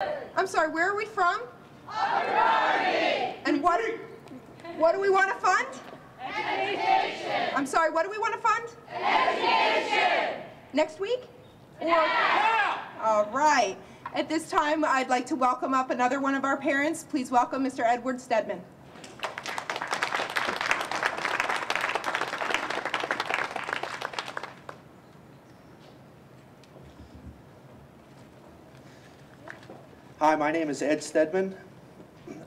I'm sorry, where are we from? Upper Darby. And what do we want to fund? Education. I'm sorry, what do we want to fund? Education. Next week? Now. All right. At this time, I'd like to welcome up another one of our parents. Please welcome Mr. Edward Stedman. Hi, my name is Ed Stedman.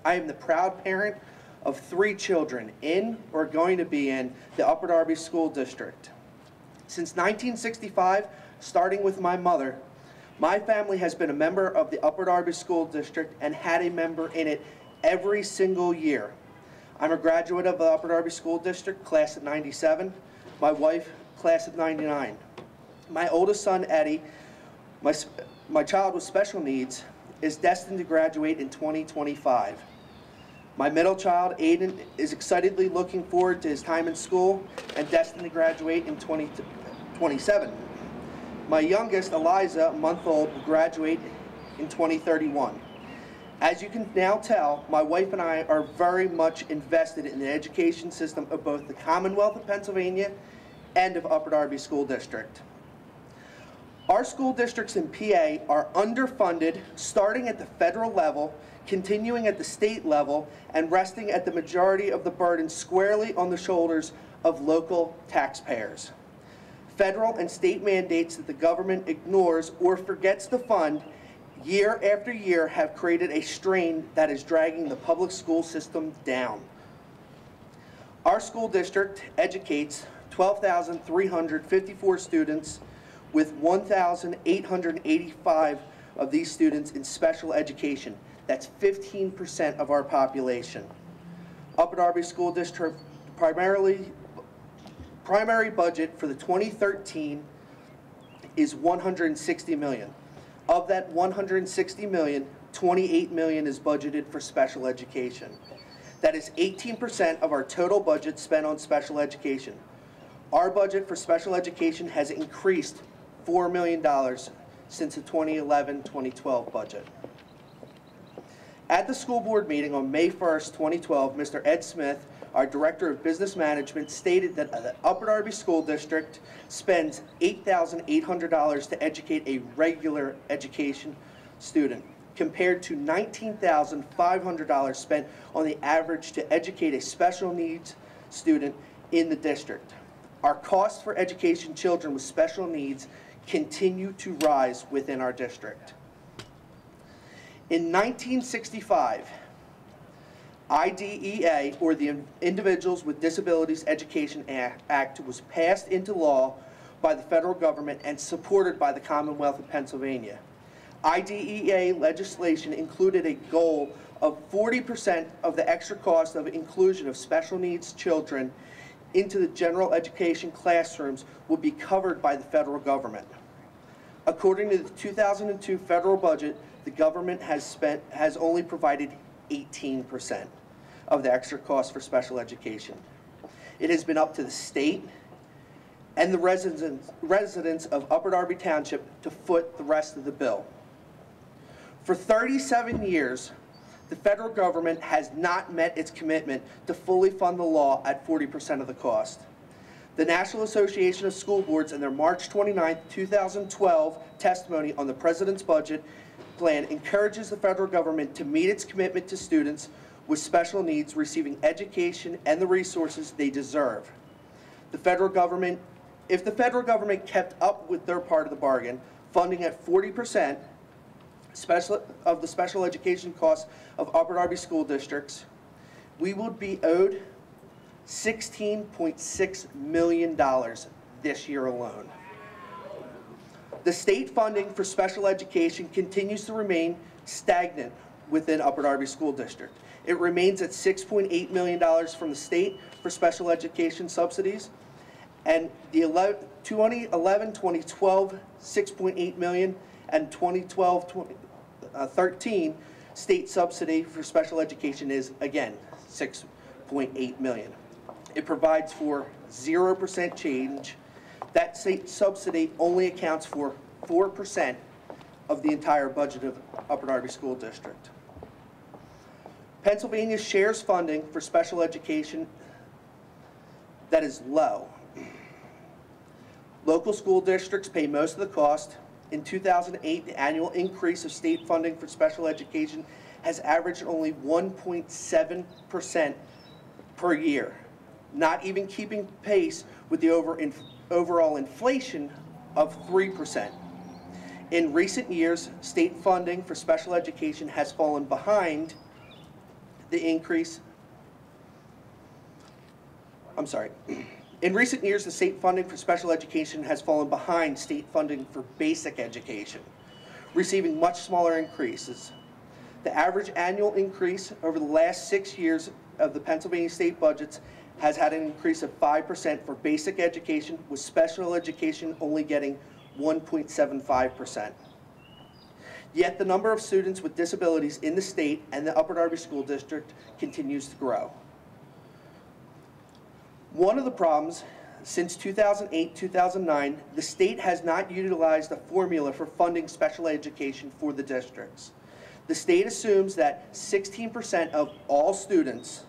I am the proud parent of 3 children in or going to be in the Upper Darby School District. Since 1965, starting with my mother, my family has been a member of the Upper Darby School District and had a member in it every single year. I'm a graduate of the Upper Darby School District, class of '97. My wife, class of '99. My oldest son, Eddie, my child with special needs, is destined to graduate in 2025. My middle child, Aiden, is excitedly looking forward to his time in school and destined to graduate in 2027. My youngest, Eliza, a month old, will graduate in 2031. As you can now tell, my wife and I are very much invested in the education system of both the Commonwealth of Pennsylvania and of Upper Darby School District. Our school districts in PA are underfunded, starting at the federal level, continuing at the state level, and resting at the majority of the burden squarely on the shoulders of local taxpayers. Federal and state mandates that the government ignores or forgets to fund year after year have created a strain that is dragging the public school system down. Our school district educates 12,354 students, with 1,885 of these students in special education. That's 15% of our population. Upper Darby School District primary budget for the 2013 is $160 million. Of that $160 million, $28 million is budgeted for special education. That is 18% of our total budget spent on special education. Our budget for special education has increased $4 million since the 2011-2012 budget. At the school board meeting on May 1st, 2012, Mr. Ed Smith, our Director of Business Management, stated that the Upper Darby School District spends $8,800 to educate a regular education student, compared to $19,500 spent on the average to educate a special needs student in the district. Our costs for education children with special needs continue to rise within our district. In 1965, IDEA, or the Individuals with Disabilities Education Act, was passed into law by the federal government and supported by the Commonwealth of Pennsylvania. IDEA legislation included a goal of 40% of the extra cost of inclusion of special needs children into the general education classrooms will be covered by the federal government. According to the 2002 federal budget, the government has only provided 18% of the extra cost for special education. It has been up to the state and the residents of Upper Darby Township to foot the rest of the bill. For 37 years, the federal government has not met its commitment to fully fund the law at 40% of the cost. The National Association of School Boards, in their March 29, 2012 testimony on the President's budget plan, encourages the federal government to meet its commitment to students with special needs receiving education and the resources they deserve. If the federal government kept up with their part of the bargain, funding at 40% of the special education costs of Upper Darby school districts, we would be owed $16.6 million this year alone. The state funding for special education continues to remain stagnant within Upper Darby School District. It remains at $6.8 million from the state for special education subsidies, and the 2011-2012 $6.8 million and 2012-13 state subsidy for special education is, again, $6.8 million. It provides for 0% change. That state subsidy only accounts for 4% of the entire budget of Upper Darby School District. Pennsylvania shares funding for special education that is low. Local school districts pay most of the cost. In 2008, the annual increase of state funding for special education has averaged only 1.7% per year, not even keeping pace with the overall inflation of 3%. In recent years, state funding for special education has fallen behind the increase. In recent years, the state funding for special education has fallen behind state funding for basic education, receiving much smaller increases. The average annual increase over the last 6 years of the Pennsylvania state budgets has had an increase of 5% for basic education, with special education only getting 1.75%. Yet the number of students with disabilities in the state and the Upper Darby School District continues to grow. One of the problems, since 2008-2009, the state has not utilized a formula for funding special education for the districts. The state assumes that 16% of all students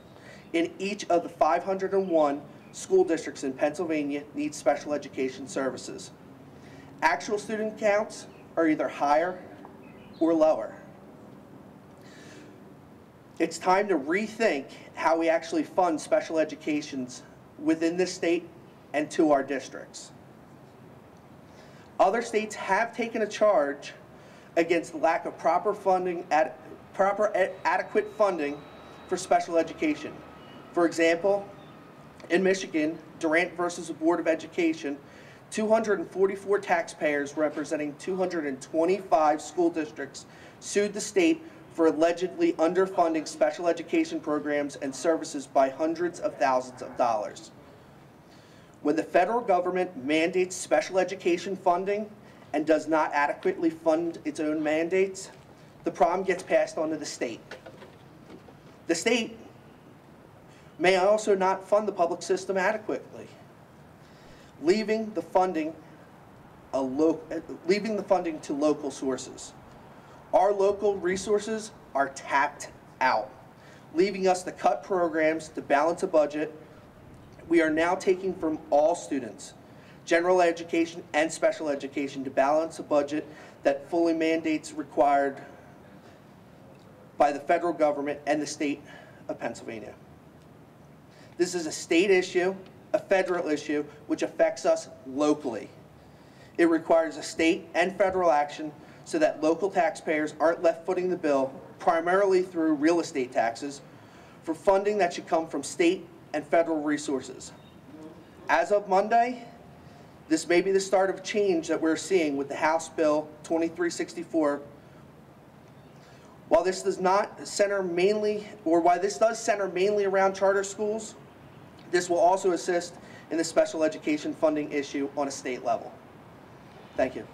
in each of the 501 school districts in Pennsylvania need special education services. Actual student counts are either higher or lower. It's time to rethink how we actually fund special educations within this state and to our districts. Other states have taken a charge against the lack of proper funding, adequate funding for special education. For example, in Michigan, Durant versus the Board of Education, 244 taxpayers representing 225 school districts sued the state for allegedly underfunding special education programs and services by hundreds of thousands of dollars. When the federal government mandates special education funding and does not adequately fund its own mandates, the problem gets passed on to the state. The state may also not fund the public system adequately, leaving the funding to local sources. Our local resources are tapped out, leaving us to cut programs to balance a budget. We are now taking from all students, general education and special education, to balance a budget that fully mandates required by the federal government and the state of Pennsylvania. This is a state issue, a federal issue, which affects us locally. It requires a state and federal action so that local taxpayers aren't left footing the bill, primarily through real estate taxes, for funding that should come from state and federal resources. As of Monday, this may be the start of change that we're seeing with the House Bill 2364. While this does center mainly around charter schools, this will also assist in the special education funding issue on a state level. Thank you.